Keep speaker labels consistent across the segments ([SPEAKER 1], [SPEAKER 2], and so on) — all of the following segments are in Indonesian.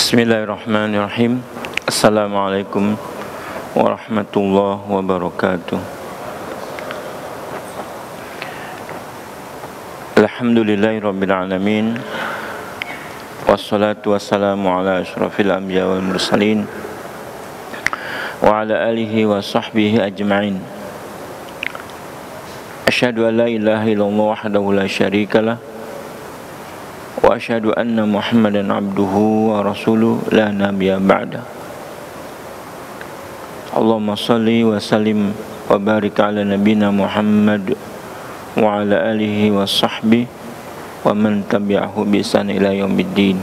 [SPEAKER 1] Bismillahirrahmanirrahim. Assalamualaikum warahmatullahi wabarakatuh. Alhamdulillahirabbil alamin. Wassalatu wassalamu ala asyrafil anbiya wal mursalin wa ala alihi wa sahbihi ajma'in. Asyhadu an la ilaha illallah wahdahu la syarikalah wa asyhadu anna Muhammadan abduhu wa rasuluhu la nabiyya ba'da. Allahumma salli wa sallim wa barik ala nabiyyina Muhammad wa ala alihi wa sahbihi wa man tabi'ahu bi ihsan ila yaumiddin.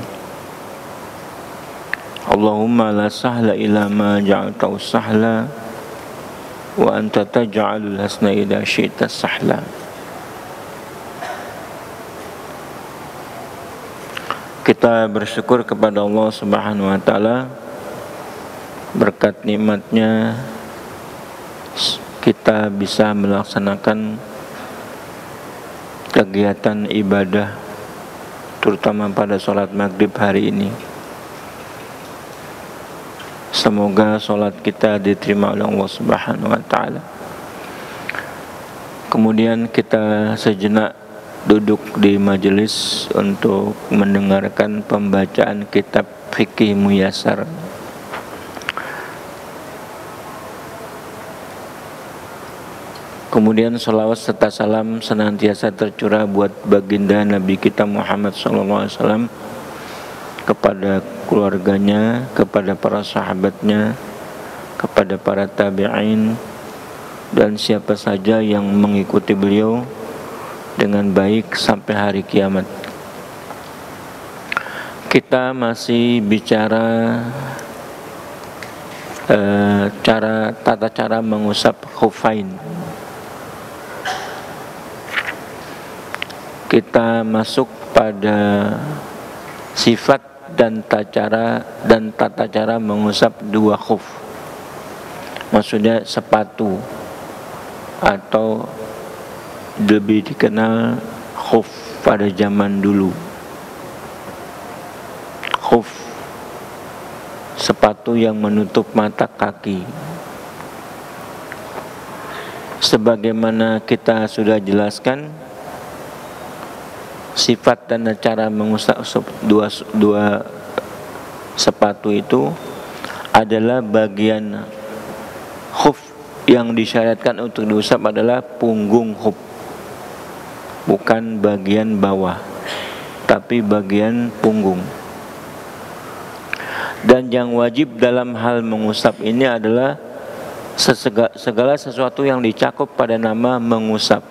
[SPEAKER 1] Allahumma la sahla illa ma ja'altahu sahla wa anta taj'alul hasna idza syi'ta sahla. Kita bersyukur kepada Allah Subhanahu wa taala, berkat nikmatnya kita bisa melaksanakan kegiatan ibadah, terutama pada sholat maghrib hari ini. Semoga sholat kita diterima oleh Allah Subhanahu wa taala. Kemudian kita sejenak duduk di majelis untuk mendengarkan pembacaan kitab Fikih Muyassar. Kemudian salawat serta salam senantiasa tercurah buat baginda Nabi kita Muhammad SAW, kepada keluarganya, kepada para sahabatnya, kepada para tabi'in, dan siapa saja yang mengikuti beliau dengan baik sampai hari kiamat. Kita masih bicara tata cara mengusap khufain. Kita masuk pada sifat dan tata cara mengusap dua khuf. Maksudnya sepatu atau lebih dikenal khuf pada zaman dulu. Khuf, sepatu yang menutup mata kaki. Sebagaimana kita sudah jelaskan, sifat dan cara mengusap dua sepatu itu adalah bagian khuf yang disyariatkan untuk diusap adalah punggung khuf. Bukan bagian bawah, tapi bagian punggung. Dan yang wajib dalam hal mengusap ini adalah segala sesuatu yang dicakup pada nama mengusap.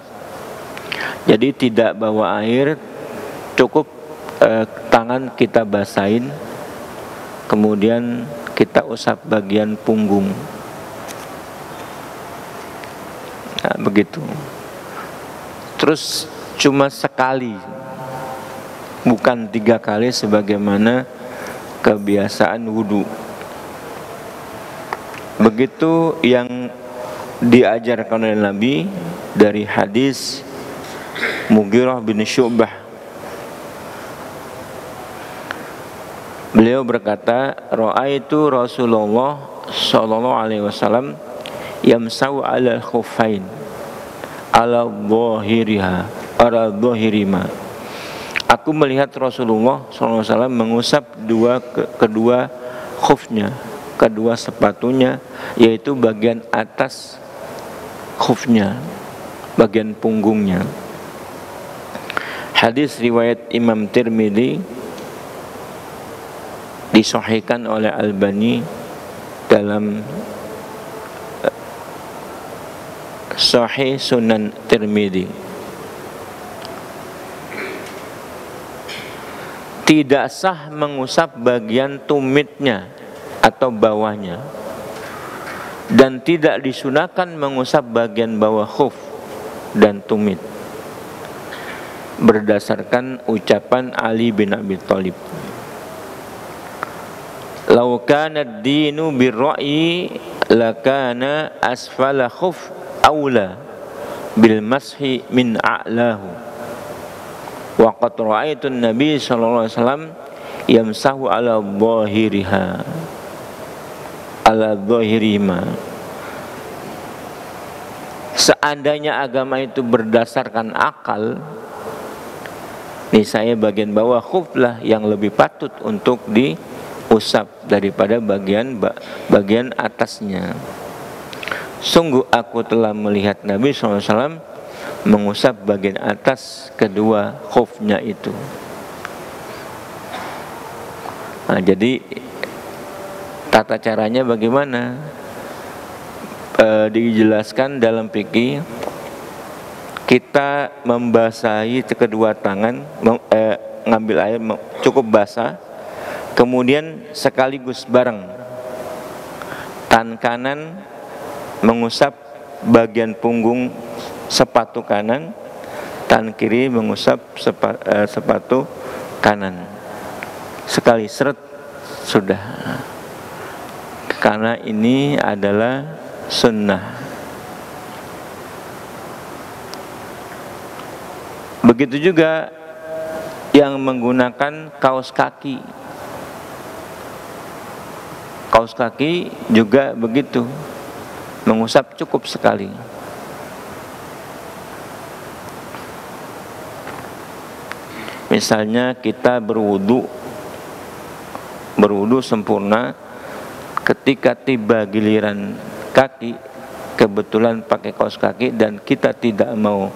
[SPEAKER 1] Jadi tidak bawa air, cukup tangan kita basahin, kemudian kita usap bagian punggung. Nah, begitu. Terus cuma sekali, bukan 3 kali sebagaimana kebiasaan wudu. Begitu yang diajarkan oleh Nabi dari hadis Mughirah bin Syu'bah. Beliau berkata, ra'aitu Rasulullah sallallahu alaihi wasallam yamsau 'alal khuffain ala dhahirima. Aku melihat Rasulullah SAW mengusap kedua khufnya, kedua sepatunya, yaitu bagian atas khufnya, bagian punggungnya. Hadis riwayat Imam Tirmidzi, disahihkan oleh Albani dalam Sahih Sunan Tirmidzi. Tidak sah mengusap bagian tumitnya atau bawahnya, dan tidak disunahkan mengusap bagian bawah khuf dan tumit, berdasarkan ucapan Ali bin Abi Thalib. Lau kana ad-dinu bir-ra'yi lakana asfala khuf aula bil mashi min a'lahu. Wa qad ra'aitu an-nabi sallallahu alaihi wasallam yamsahu ala dhahiriha ala dhahirima. Seandainya agama itu berdasarkan akal, nih saya bagian bawah khuflah yang lebih patut untuk diusap daripada bagian atasnya. Sungguh aku telah melihat Nabi SAW mengusap bagian atas kedua khufnya itu. Nah, jadi tata caranya bagaimana? Dijelaskan dalam fikih, kita membasahi kedua tangan, ngambil air cukup basah, kemudian sekaligus bareng. Tangan kanan mengusap bagian punggung sepatu kanan, tangan kiri mengusap sepatu kanan. Sekali seret sudah. Karena ini adalah sunnah. Begitu juga yang menggunakan kaos kaki. Kaos kaki juga begitu, mengusap cukup sekali. Misalnya kita berwudu sempurna, ketika tiba giliran kaki, kebetulan pakai kaos kaki dan kita tidak mau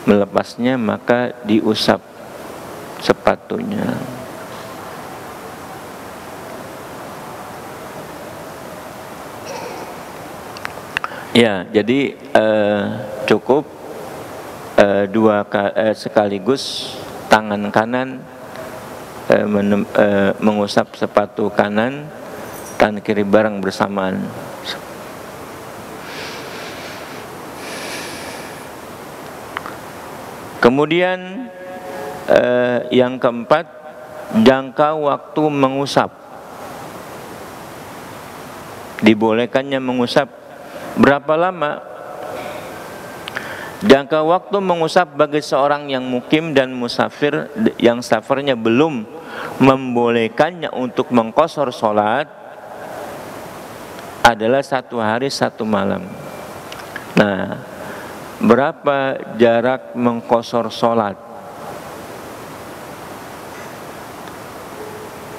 [SPEAKER 1] melepasnya, maka diusap sepatunya. Ya, jadi cukup sekaligus tangan kanan mengusap sepatu kanan, tangan kiri bareng bersamaan. Kemudian yang keempat, jangka waktu mengusap. Dibolehkannya mengusap berapa lama? Jangka waktu mengusap bagi seorang yang mukim dan musafir yang safarnya belum membolehkannya untuk mengqashar sholat adalah 1 hari 1 malam. Nah, berapa jarak mengqashar sholat?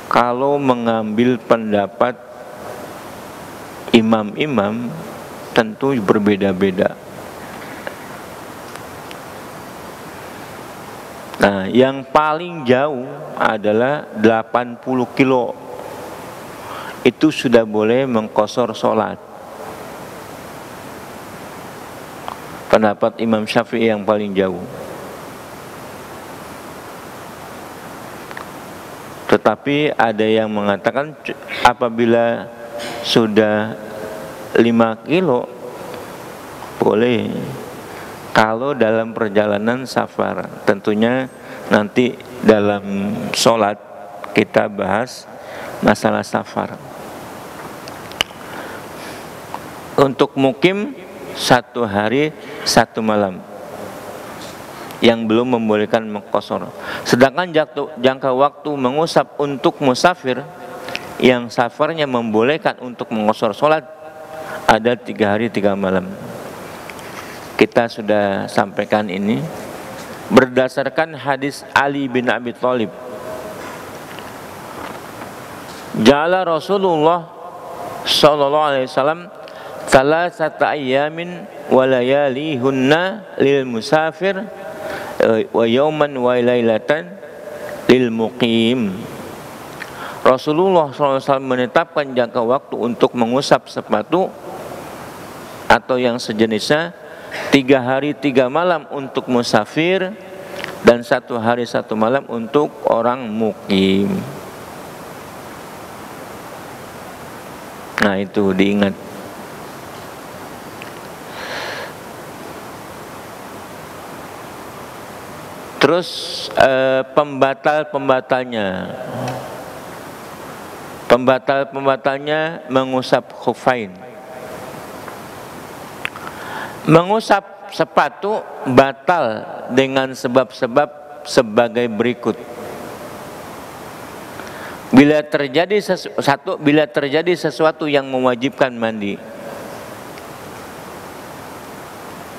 [SPEAKER 1] Kalau mengambil pendapat imam-imam tentu berbeda-beda. Nah, yang paling jauh adalah 80 kilo. Itu sudah boleh mengqashar sholat. Pendapat Imam Syafi'i yang paling jauh. Tetapi ada yang mengatakan apabila sudah 5 kilo boleh. Kalau dalam perjalanan safar, tentunya nanti dalam sholat kita bahas masalah safar. Untuk mukim 1 hari 1 malam yang belum membolehkan mengqashar. Sedangkan jangka waktu mengusap untuk musafir yang safarnya membolehkan untuk mengqashar sholat ada 3 hari 3 malam. Kita sudah sampaikan ini berdasarkan hadis Ali bin Abi Thalib. Ja'ala Rasulullah sallallahu alaihi wasallam salasata ayyamin wa layalihunna lil musafir wa yawman wa lailatan lil muqim. Rasulullah SAW menetapkan jangka waktu untuk mengusap sepatu atau yang sejenisnya 3 hari 3 malam untuk musafir dan 1 hari 1 malam untuk orang mukim. Nah, itu diingat. Terus pembatalnya mengusap khufain. Mengusap sepatu batal dengan sebab-sebab sebagai berikut. bila terjadi sesuatu yang mewajibkan mandi,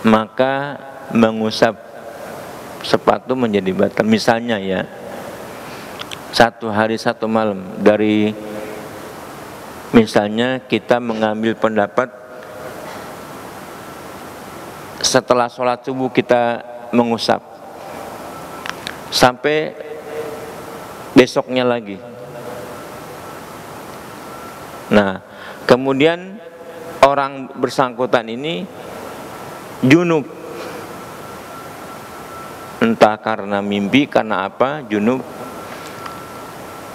[SPEAKER 1] maka mengusap sepatu menjadi batal. Misalnya ya, 1 hari 1 malam dari, misalnya kita mengambil pendapat setelah sholat subuh kita mengusap sampai besoknya lagi. Nah, kemudian orang bersangkutan ini junub, entah karena mimpi, karena apa,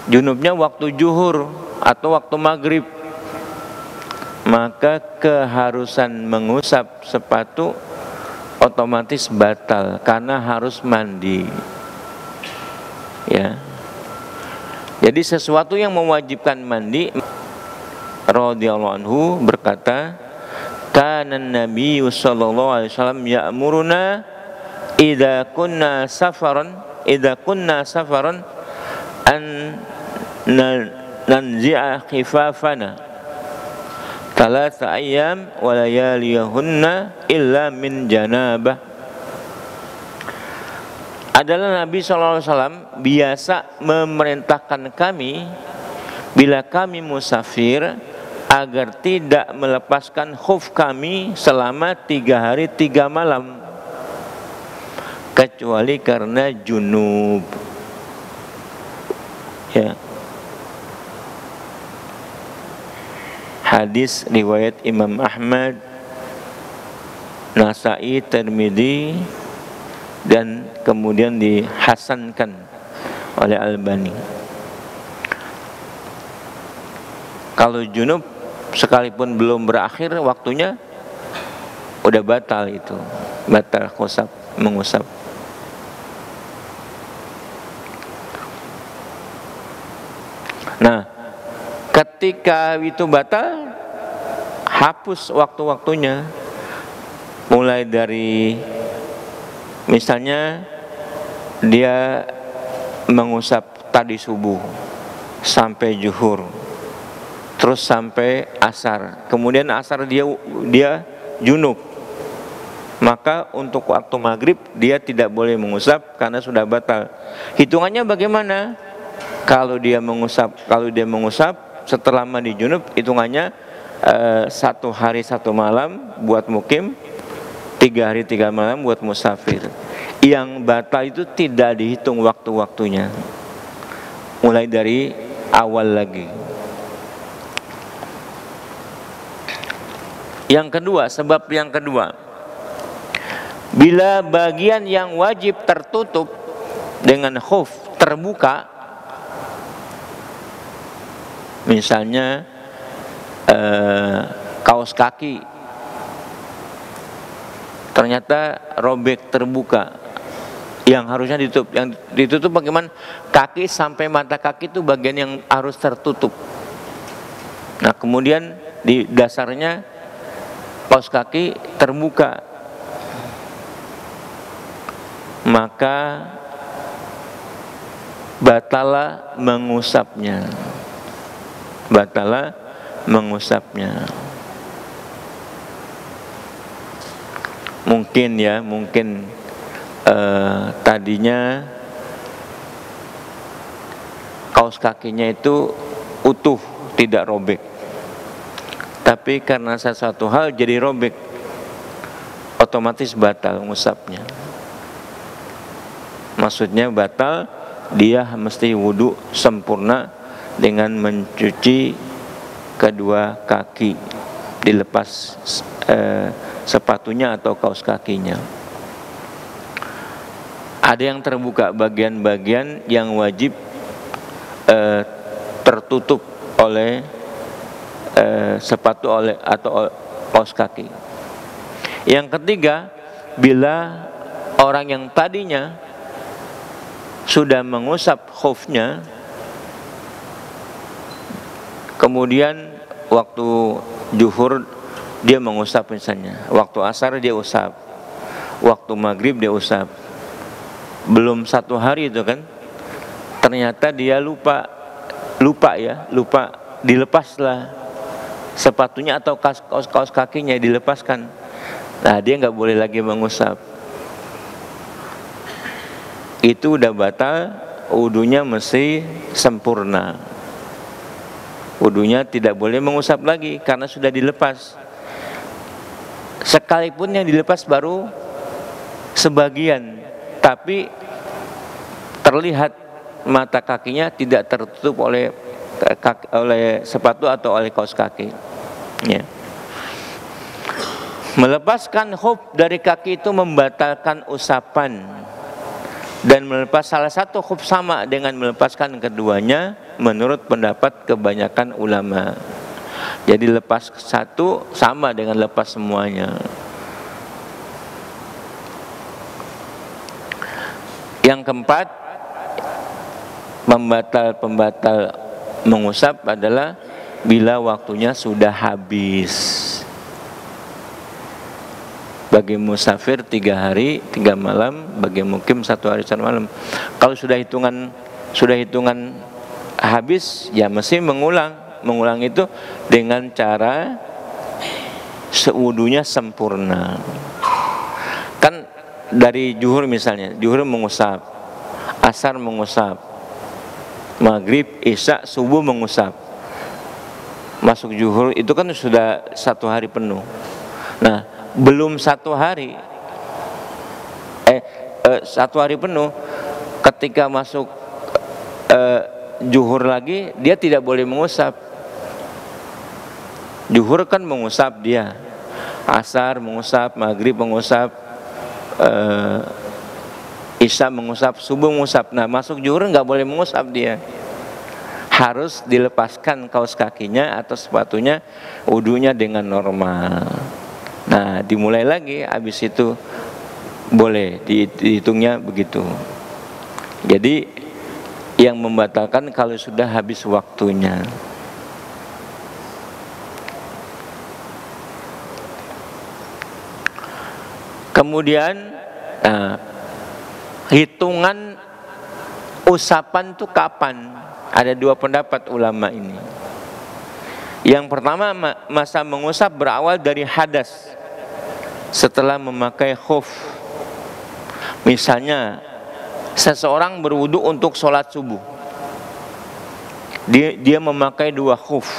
[SPEAKER 1] junubnya waktu zuhur atau waktu maghrib, maka keharusan mengusap sepatu otomatis batal karena harus mandi. Ya. Jadi sesuatu yang mewajibkan mandi, radhiyallahu anhu berkata, kana Nabi sallallahu alaihi wasallam ya'muruna idza kunna safaran an nanzi'a khifafana 3 ayyam wa layaliyahunna illa min janabah. Adalah Nabi SAW biasa memerintahkan kami bila kami musafir agar tidak melepaskan khuf kami selama 3 hari 3 malam kecuali karena junub. Ya. Hadis riwayat Imam Ahmad, Nasa'i, Tirmidzi, dan kemudian dihasankan oleh Albani. Kalau junub sekalipun belum berakhir waktunya, udah batal itu, batal mengusap. Nah, ketika itu batal, hapus waktu-waktunya, mulai dari misalnya dia mengusap tadi subuh sampai zuhur, terus sampai asar, kemudian asar dia junub, maka untuk waktu maghrib dia tidak boleh mengusap karena sudah batal. Hitungannya bagaimana? Kalau dia mengusap setelah mandi junub, hitungannya 1 hari 1 malam buat mukim, 3 hari 3 malam buat musafir. Yang batal itu tidak dihitung waktu-waktunya, mulai dari awal lagi. Yang kedua, sebab yang kedua, bila bagian yang wajib tertutup dengan khuf terbuka, misalnya kaos kaki ternyata robek, terbuka, yang harusnya ditutup. Yang ditutup bagaimana? Kaki sampai mata kaki itu bagian yang harus tertutup. Nah, kemudian di dasarnya kaos kaki terbuka, maka batala mengusapnya. Mungkin tadinya kaos kakinya itu utuh, tidak robek, tapi karena sesuatu hal jadi robek, otomatis batal mengusapnya. Maksudnya batal, dia mesti wudu sempurna dengan mencuci kedua kaki, dilepas sepatunya atau kaos kakinya. Ada yang terbuka, bagian-bagian yang wajib tertutup oleh sepatu atau kaos kaki. Yang ketiga, bila orang yang tadinya sudah mengusap khufnya, kemudian waktu zuhur dia mengusap misalnya, waktu asar dia usap, waktu maghrib dia usap, belum 1 hari itu kan, ternyata dia lupa lupa dilepaslah sepatunya atau kaos kakinya, dilepaskan. Nah, dia nggak boleh lagi mengusap. Itu udah batal, wudunya mesti sempurna. Wudunya tidak boleh mengusap lagi karena sudah dilepas. Sekalipun yang dilepas baru sebagian, tapi terlihat mata kakinya tidak tertutup oleh sepatu atau oleh kaos kaki. Ya. Melepaskan khuf dari kaki itu membatalkan usapan, dan melepas salah satu khuf sama dengan melepaskan keduanya menurut pendapat kebanyakan ulama. Jadi lepas satu sama dengan lepas semuanya. Yang keempat, pembatal mengusap adalah bila waktunya sudah habis. Bagi musafir 3 hari 3 malam, bagi mukim 1 hari 1 malam. Kalau sudah hitungan habis, ya mesti mengulang itu dengan cara wudunya sempurna. Kan dari zuhur misalnya, zuhur mengusap, asar mengusap, maghrib, isya, subuh mengusap. Masuk zuhur itu kan sudah 1 hari penuh. Nah, belum 1 hari 1 hari penuh, ketika masuk zuhur lagi, dia tidak boleh mengusap. Zuhur kan mengusap dia, asar mengusap, maghrib mengusap, isya mengusap, subuh mengusap. Nah, masuk zuhur nggak boleh mengusap dia. Harus dilepaskan kaos kakinya atau sepatunya, wudunya dengan normal. Nah, dimulai lagi, habis itu boleh dihitungnya begitu. Jadi yang membatalkan kalau sudah habis waktunya. Kemudian hitungan usapan itu kapan? Ada 2 pendapat ulama ini. Yang pertama, masa mengusap berawal dari hadas setelah memakai khuf. Misalnya seseorang berwudu untuk sholat subuh, dia memakai 2 khuf.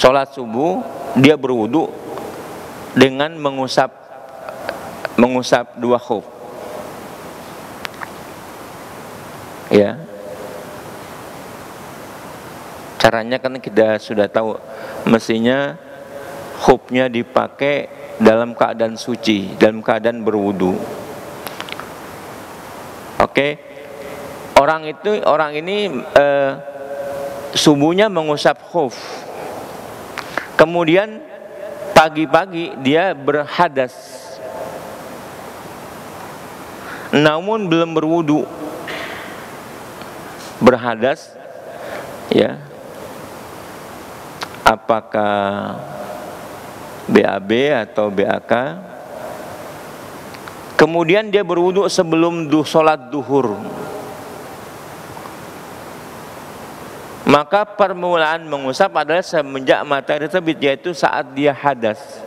[SPEAKER 1] Sholat subuh dia berwudu dengan mengusap 2 khuf. Ya. Caranya kan kita sudah tahu, mestinya khufnya dipakai dalam keadaan suci, dalam keadaan berwudu. Oke. Orang ini subuhnya mengusap khuf. Kemudian pagi-pagi dia berhadas, namun belum berwudu. Berhadas, ya. Apakah BAB atau BAK? Kemudian dia berwudu sebelum sholat duhur. Maka permulaan mengusap adalah semenjak matahari terbit, yaitu saat dia hadas.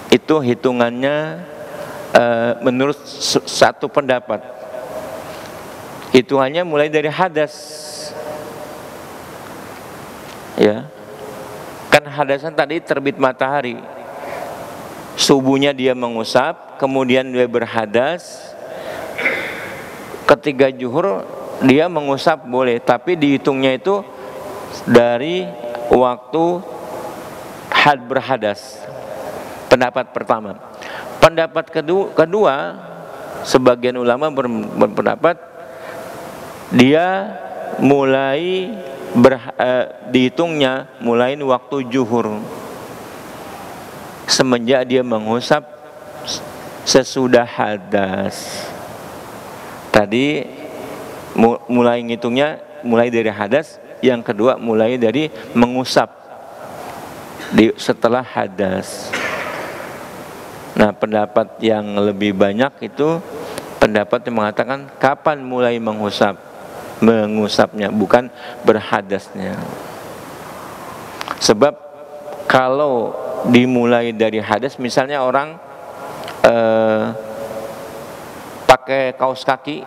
[SPEAKER 1] Itu hitungannya menurut satu pendapat. Hitungannya mulai dari hadas. Ya. Kan hadasan tadi terbit matahari. Subuhnya dia mengusap, kemudian dia berhadas. Ketika zuhur dia mengusap boleh, tapi dihitungnya itu dari waktu berhadas. Pendapat pertama. Pendapat kedua, sebagian ulama berpendapat dia mulai dihitungnya mulai waktu zuhur, semenjak dia mengusap sesudah hadas. Tadi mulai ngitungnya mulai dari hadas, yang kedua mulai dari mengusap setelah hadas. Nah, pendapat yang lebih banyak itu pendapat yang mengatakan kapan mulai mengusapnya, bukan berhadasnya. Sebab kalau dimulai dari hadas, misalnya orang pakai kaos kaki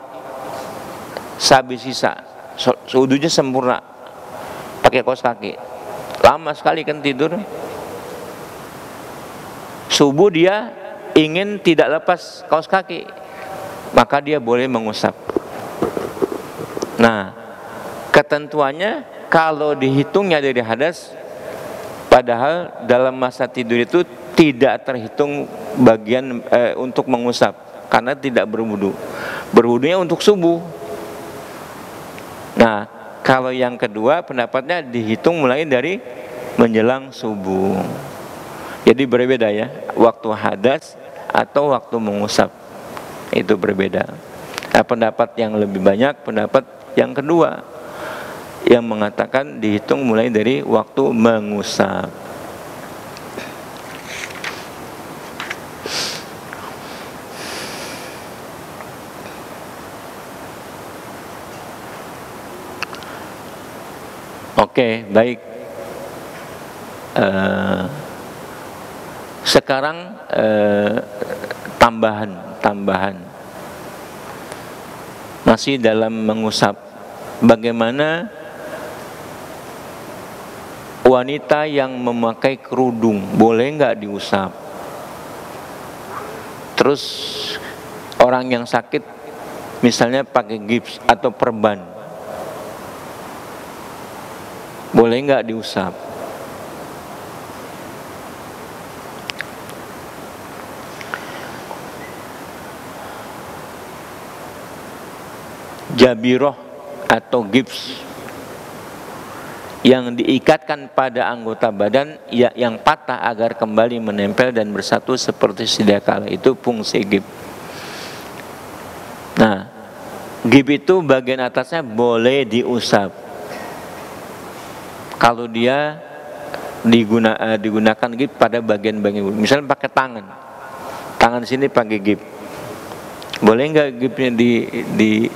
[SPEAKER 1] sehabis sisa, wudunya sempurna, pakai kaos kaki, lama sekali kan tidur, subuh dia ingin tidak lepas kaos kaki, maka dia boleh mengusap. Nah, ketentuannya kalau dihitungnya dari hadas, padahal dalam masa tidur itu tidak terhitung bagian untuk mengusap, karena tidak berwudu. Berwudunya untuk subuh. Nah, kalau yang kedua pendapatnya dihitung mulai dari menjelang subuh. Jadi berbeda ya, waktu hadas atau waktu mengusap itu berbeda. Nah, pendapat yang lebih banyak pendapat yang kedua, yang mengatakan dihitung mulai dari waktu mengusap. Oke, baik. Sekarang tambahan masih dalam mengusap. Bagaimana wanita yang memakai kerudung, boleh nggak diusap? Terus orang yang sakit misalnya pakai gips atau perban, boleh nggak diusap? Jabiroh atau gips yang diikatkan pada anggota badan yang patah agar kembali menempel dan bersatu seperti sedia kala, itu fungsi gips. Nah, gips itu bagian atasnya boleh diusap kalau dia digunakan gips pada bagian-bagian, misalnya pakai tangan sini pakai gips, boleh nggak gipsnya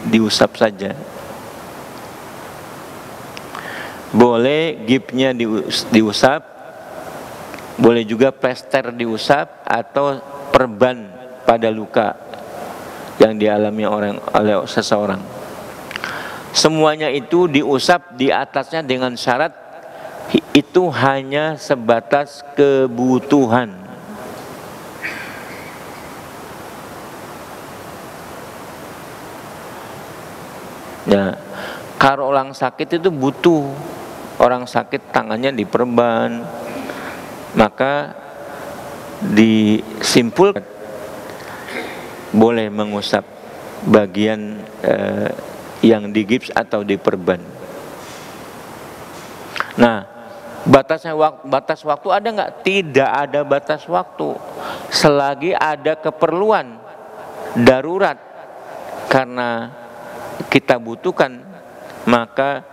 [SPEAKER 1] diusap saja? Boleh gipsnya diusap, boleh juga plester diusap, atau perban pada luka yang dialami oleh seseorang. Semuanya itu diusap di atasnya dengan syarat itu hanya sebatas kebutuhan. Ya, kalau orang sakit itu butuh, orang sakit tangannya diperban, maka disimpulkan boleh mengusap bagian yang digips atau diperban. Nah, batas waktu ada nggak? Tidak ada batas waktu, selagi ada keperluan darurat karena kita butuhkan, maka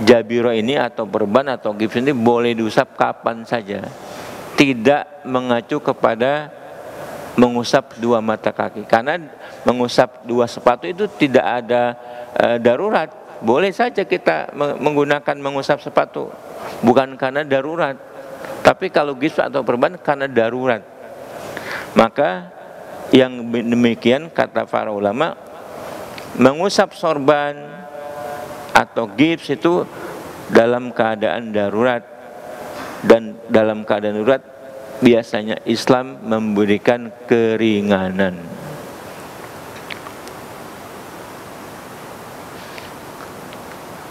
[SPEAKER 1] jabiro ini atau perban atau gips ini boleh diusap kapan saja, tidak mengacu kepada mengusap dua mata kaki. Karena mengusap dua sepatu itu tidak ada darurat, boleh saja kita menggunakan mengusap sepatu, bukan karena darurat. Tapi kalau gips atau perban karena darurat, maka yang demikian kata para ulama, mengusap sorban atau gips itu dalam keadaan darurat, dan dalam keadaan darurat biasanya Islam memberikan keringanan.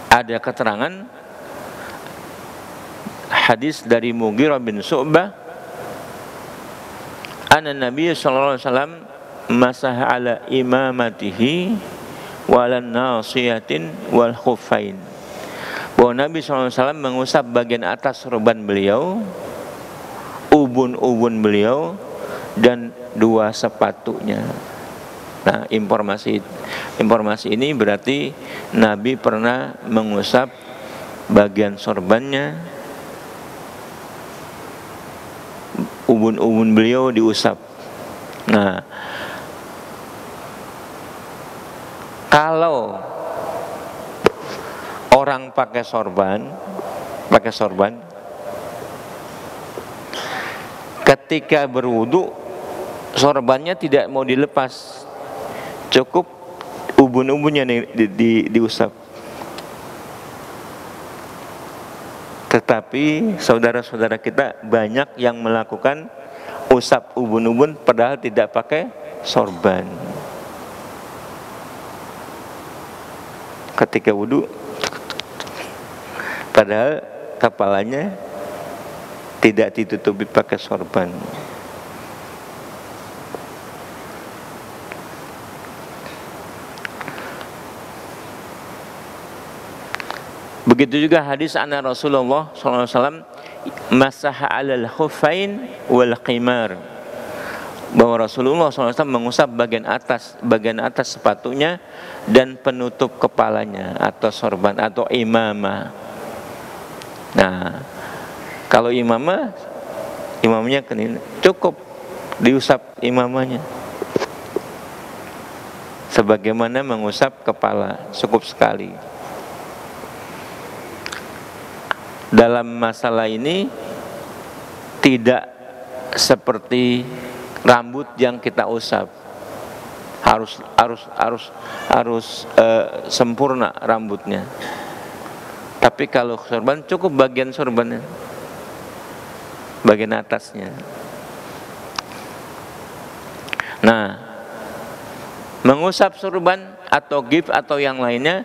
[SPEAKER 1] Ada keterangan hadis dari Mughirah bin Syu'bah, anna Nabi sallallahu alaihi wasallam masaha ala imamatihi walan nasiyatin wal khuffain, bahwa Nabi SAW mengusap bagian atas sorban beliau, ubun-ubun beliau, dan dua sepatunya. Nah, informasi ini berarti Nabi pernah mengusap bagian sorbannya, ubun-ubun beliau diusap. Nah, Kalau orang pakai sorban, ketika berwudu sorbannya tidak mau dilepas, cukup ubun-ubunnya diusap. Tetapi saudara-saudara kita banyak yang melakukan usap ubun-ubun padahal tidak pakai sorban. Ketika wudu, padahal kepalanya tidak ditutupi pakai sorban. Begitu juga hadis anna Rasulullah SAW masaha alal khuffain wal qimar, bahwa Rasulullah SAW mengusap bagian atas sepatunya dan penutup kepalanya atau sorban atau imamah. Nah, kalau imamnya cukup diusap imamahnya sebagaimana mengusap kepala, cukup sekali. Dalam masalah ini tidak seperti rambut yang kita usap, harus sempurna rambutnya. Tapi kalau sorban cukup bagian sorbannya, bagian atasnya. Nah, mengusap sorban atau gif atau yang lainnya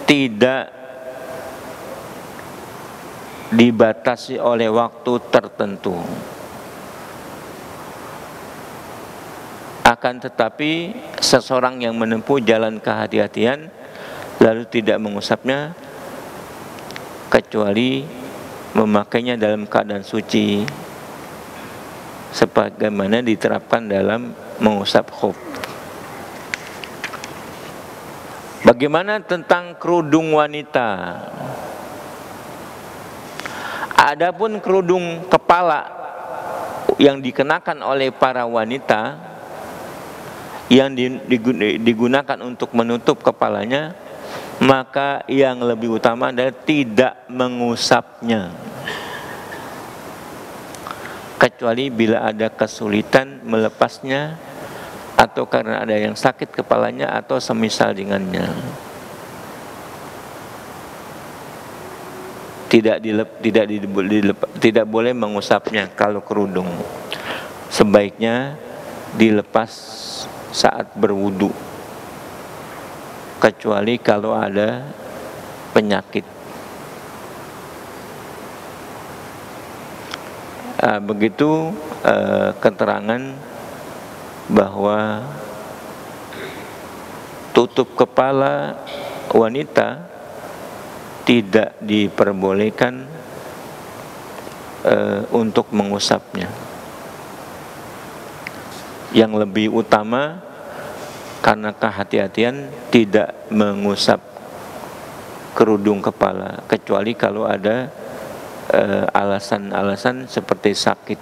[SPEAKER 1] tidak dibatasi oleh waktu tertentu. Akan tetapi seseorang yang menempuh jalan kehati-hatian lalu tidak mengusapnya kecuali memakainya dalam keadaan suci sebagaimana diterapkan dalam mengusap khuf. Bagaimana tentang kerudung wanita? Adapun kerudung kepala yang dikenakan oleh para wanita yang digunakan untuk menutup kepalanya, maka yang lebih utama adalah tidak mengusapnya, kecuali bila ada kesulitan melepasnya atau karena ada yang sakit kepalanya atau semisal dengannya. Tidak boleh mengusapnya kalau kerudung. Sebaiknya dilepas saat berwudu, kecuali kalau ada penyakit. Begitu keterangan bahwa tutup kepala wanita tidak diperbolehkan untuk mengusapnya. Yang lebih utama karena kehati-hatian tidak mengusap kerudung kepala, kecuali kalau ada alasan-alasan seperti sakit.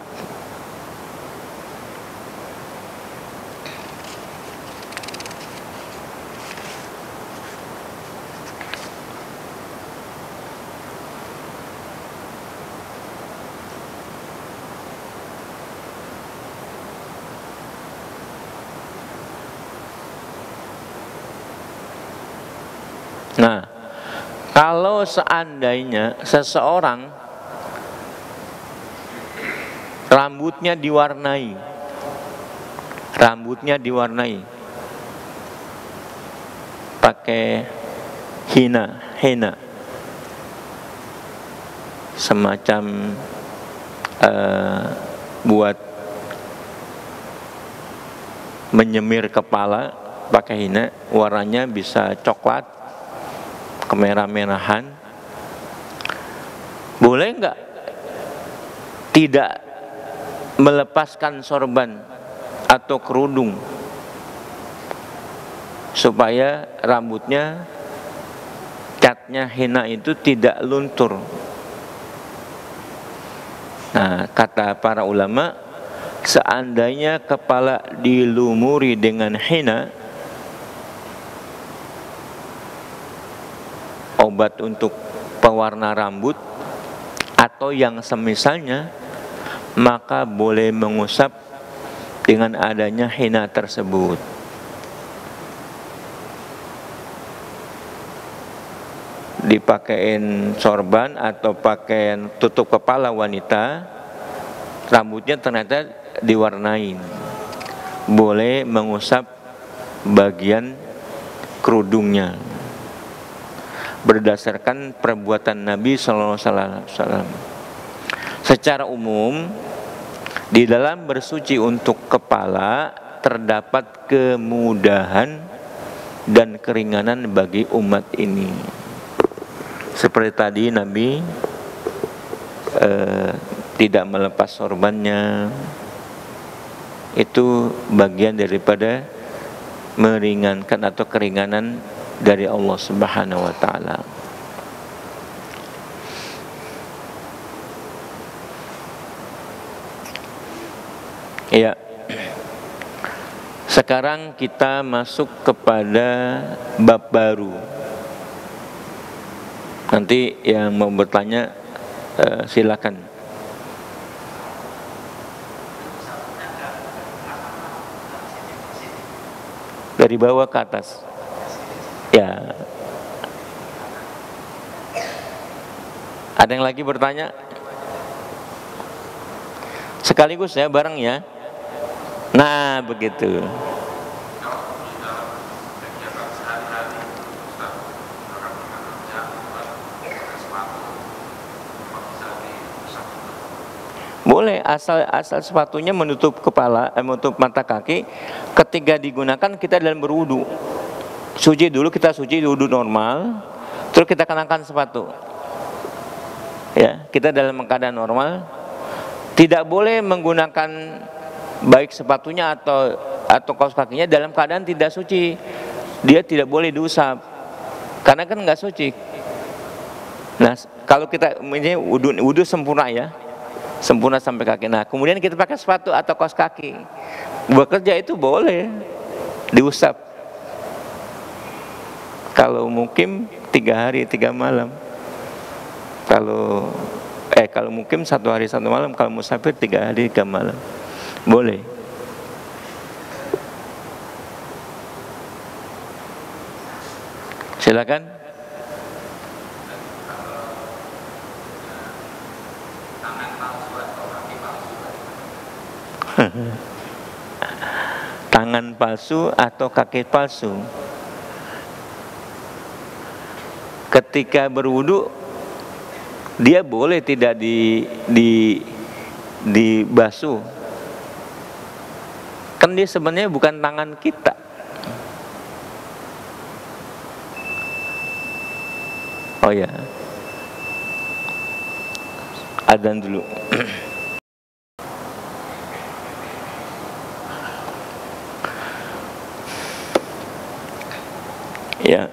[SPEAKER 1] Nah, kalau seandainya seseorang rambutnya diwarnai pakai henna, semacam buat menyemir kepala pakai henna, warnanya bisa coklat, kemerah-merahan, boleh enggak tidak melepaskan sorban atau kerudung supaya rambutnya, catnya henna itu tidak luntur? Nah, kata para ulama, seandainya kepala dilumuri dengan henna, obat untuk pewarna rambut atau yang semisalnya, maka boleh mengusap dengan adanya hina tersebut. Dipakein sorban atau pakaian tutup kepala wanita, rambutnya ternyata diwarnain, boleh mengusap bagian kerudungnya berdasarkan perbuatan Nabi SAW. Secara umum, di dalam bersuci untuk kepala terdapat kemudahan dan keringanan bagi umat ini. Seperti tadi Nabi tidak melepas sorbannya, itu bagian daripada meringankan atau keringanan dari Allah Subhanahu wa taala. Ya. Sekarang kita masuk kepada bab baru. Nanti yang mau bertanya silakan. Dari bawah ke atas. Ya. Ada yang lagi bertanya? Sekaligus ya, bareng ya. Nah, begitu. Boleh, asal sepatunya menutup kepala, menutup mata kaki. Ketika digunakan kita dalam berwudu, suci dulu, kita suci wudu normal, terus kita kenakan sepatu. Ya, kita dalam keadaan normal, tidak boleh menggunakan baik sepatunya atau kaos kakinya dalam keadaan tidak suci. Dia tidak boleh diusap, karena kan nggak suci. Nah, kalau kita ini wudu sempurna ya, sempurna sampai kaki. Nah, kemudian kita pakai sepatu atau kaos kaki, bekerja itu boleh diusap. Kalau mukim 3 hari 3 malam. Kalau mukim 1 hari 1 malam. Kalau musafir 3 hari 3 malam. Boleh. Silakan. Tangan palsu atau kaki palsu. Ketika berwudu, dia boleh tidak dibasuh. Kan dia sebenarnya bukan tangan kita. Oh ya, adzan dulu. Ya.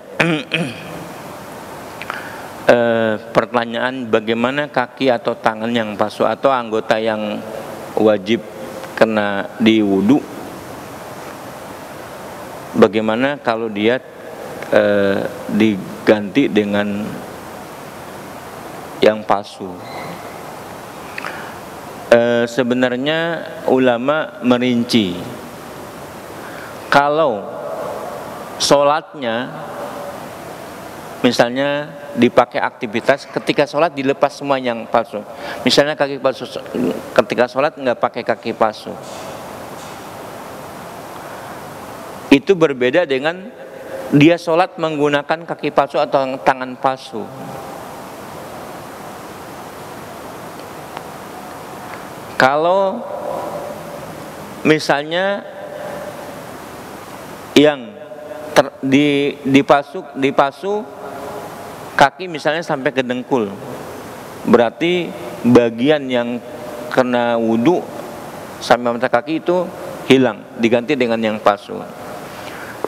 [SPEAKER 1] Pertanyaan, bagaimana kaki atau tangan yang palsu atau anggota yang wajib kena di wudu, bagaimana kalau dia diganti dengan yang palsu? Sebenarnya ulama merinci, kalau sholatnya misalnya dipakai aktivitas, ketika sholat dilepas semua yang palsu. Misalnya kaki palsu, ketika sholat nggak pakai kaki palsu. Itu berbeda dengan dia sholat menggunakan kaki palsu atau tangan palsu. Kalau misalnya yang dipasu kaki misalnya sampai ke dengkul, berarti bagian yang kena wudu sampai mata kaki itu hilang, diganti dengan yang palsu.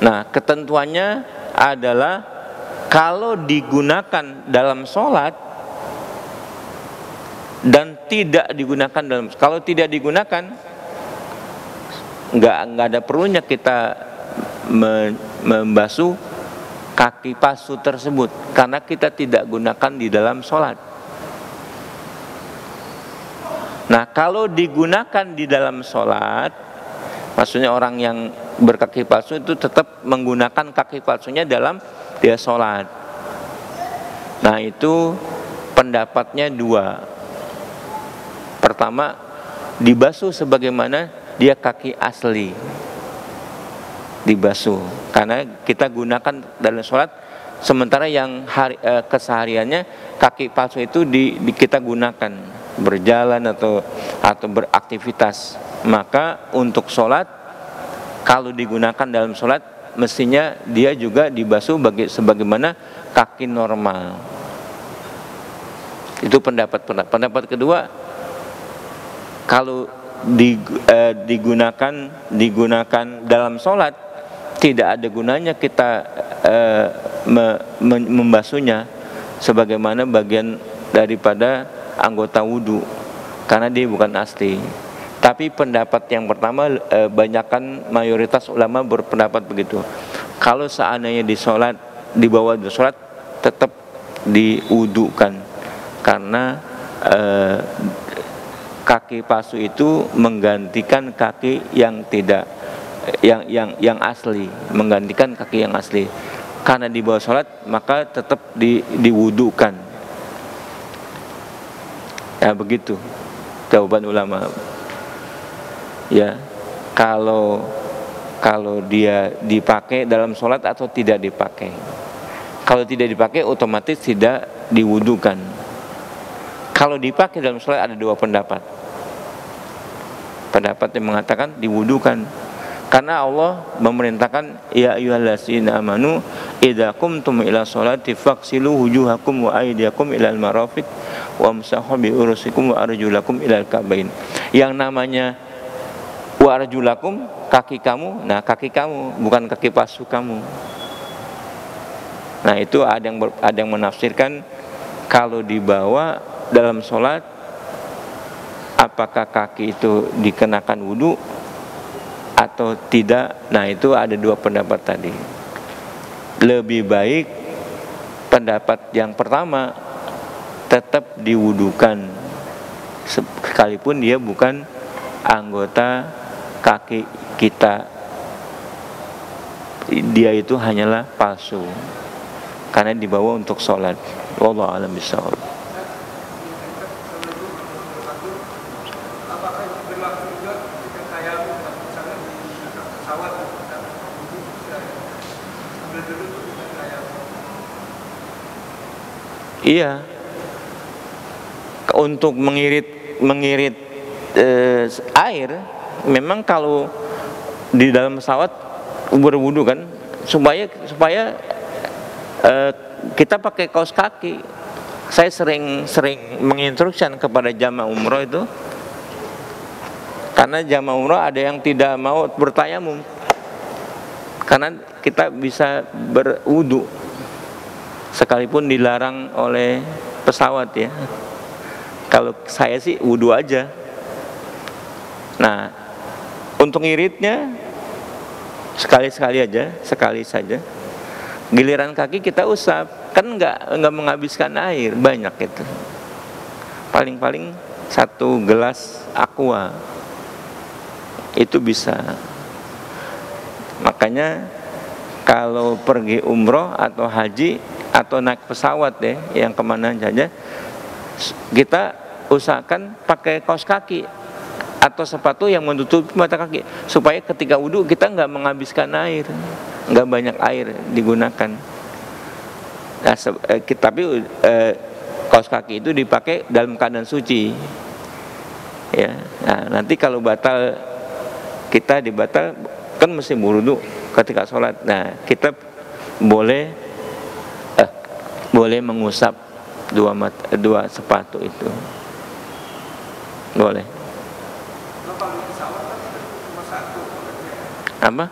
[SPEAKER 1] Nah, ketentuannya adalah kalau digunakan dalam sholat dan tidak digunakan dalam, kalau tidak digunakan nggak ada perlunya kita membasuh kaki palsu tersebut, karena kita tidak gunakan di dalam sholat. Nah, kalau digunakan di dalam sholat, maksudnya orang yang berkaki palsu itu tetap menggunakan kaki palsunya dalam dia sholat. Nah, itu pendapatnya dua. Pertama, dibasuh sebagaimana dia kaki asli, dibasuh, karena kita gunakan dalam sholat. Sementara yang kesehariannya kaki palsu itu kita gunakan berjalan atau beraktivitas. Maka untuk sholat, kalau digunakan dalam sholat, mestinya dia juga dibasuh sebagaimana kaki normal. Itu pendapat kedua, kalau digunakan dalam sholat, tidak ada gunanya kita membasuhnya sebagaimana bagian daripada anggota wudhu, karena dia bukan asli. Tapi pendapat yang pertama, banyakkan mayoritas ulama berpendapat begitu. Kalau seandainya dibawa di sholat, tetap diwudukan, karena kaki palsu itu menggantikan kaki yang tidak yang asli, menggantikan kaki yang asli. Karena di bawah sholat, maka tetap diwudukan. Ya, begitu jawaban ulama. Ya, kalau dia dipakai dalam sholat atau tidak dipakai. Kalau tidak dipakai, otomatis tidak diwudukan. Kalau dipakai dalam sholat, ada dua pendapat. Pendapat yang mengatakan diwudukan, karena Allah memerintahkan, ya ayyuhallazina amanu idza qumtum ila sholati faghsilu wujuhakum wa aydiyakum ilal marafiq wamsahu bi urusikum wa arjulakum ilal ka'bain. Yang namanya wa arjulakum, kaki kamu, nah kaki kamu, bukan kaki palsu kamu. Nah, itu ada yang menafsirkan kalau dibawa dalam sholat, apakah kaki itu dikenakan wudhu atau tidak. Nah, itu ada dua pendapat tadi. Lebih baik pendapat yang pertama, tetap diwudukan sekalipun dia bukan anggota kaki kita, dia itu hanyalah palsu, karena dibawa untuk sholat. Wallahu a'lam bishawab. Iya, untuk mengirit air, memang kalau di dalam pesawat berwudu kan, supaya kita pakai kaos kaki. Saya sering menginstruksikan kepada jamaah umroh itu, karena jamaah umroh ada yang tidak mau bertayamum, karena kita bisa berwudu sekalipun dilarang oleh pesawat ya. Kalau saya sih wudu aja. Nah, untuk ngiritnya sekali saja. Giliran kaki kita usap, kan nggak menghabiskan air banyak itu. Paling 1 gelas aqua itu bisa. Makanya kalau pergi umroh atau haji atau naik pesawat deh, yang kemana saja, kita usahakan pakai kaos kaki atau sepatu yang menutupi mata kaki, supaya ketika wudhu kita nggak menghabiskan air, nggak banyak air digunakan. Nah, tapi kaos kaki itu dipakai dalam keadaan suci. Ya, nah, nanti kalau kita dibatal kan mesti berwudu ketika sholat. Nah, kita boleh mengusap dua sepatu itu, boleh. Apa?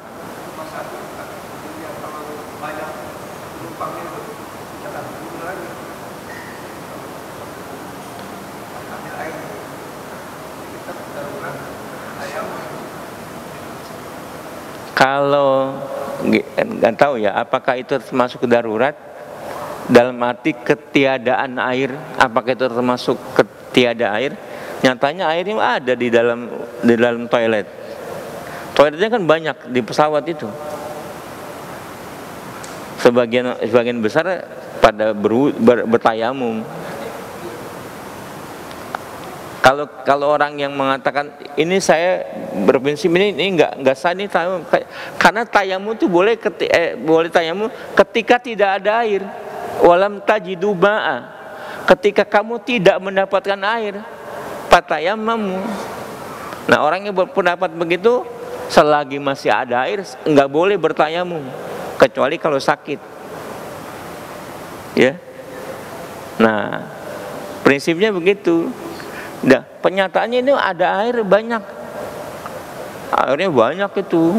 [SPEAKER 1] nggak tahu ya, apakah itu termasuk darurat dalam arti ketiadaan air? Apakah itu termasuk ketiada air? Nyatanya airnya ada di dalam toilet. Toiletnya kan banyak di pesawat itu. Sebagian besar pada bertayamum. Kalau orang yang mengatakan ini saya berprinsip ini nggak sah nih tayamum, karena tayamum itu boleh tayamum ketika tidak ada air. Walam tajidu ma'a, ketika kamu tidak mendapatkan air, fatayammamu. Nah, orang yang berpendapat begitu, selagi masih ada air nggak boleh bertayamum, kecuali kalau sakit, ya. Nah, prinsipnya begitu. Nah, penyataannya ini ada air banyak, airnya banyak itu.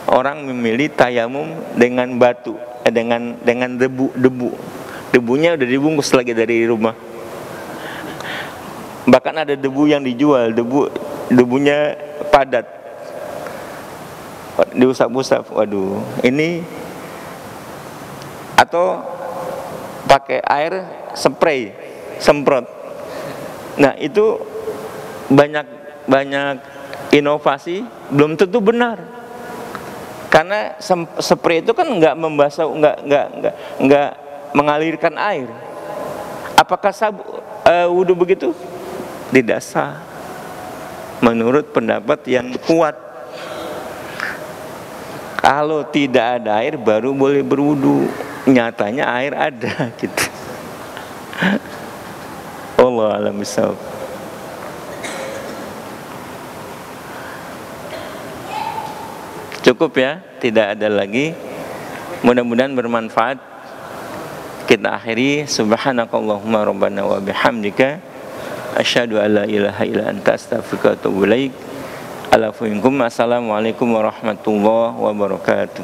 [SPEAKER 1] Orang memilih tayamum dengan batu, dengan debunya udah dibungkus lagi dari rumah. Bahkan ada debu yang dijual, debunya padat, diusap-usap. Waduh, ini atau pakai air spray, semprot. Nah, itu banyak inovasi, belum tentu benar. Karena spray itu kan nggak membasuh, nggak mengalirkan air. Apakah wudhu begitu? Tidak sah. Menurut pendapat yang kuat, kalau tidak ada air baru boleh berwudhu. Nyatanya air ada, gitu. Allah a'lam bishawab. Cukup ya, tidak ada lagi. Mudah-mudahan bermanfaat. Kita akhiri. Subhanakallahumma rabbana wa bihamdika asyhadu an la ilaha illa anta astaghfiruka wa atubu ilaik. Assalamualaikum warahmatullahi wabarakatuh.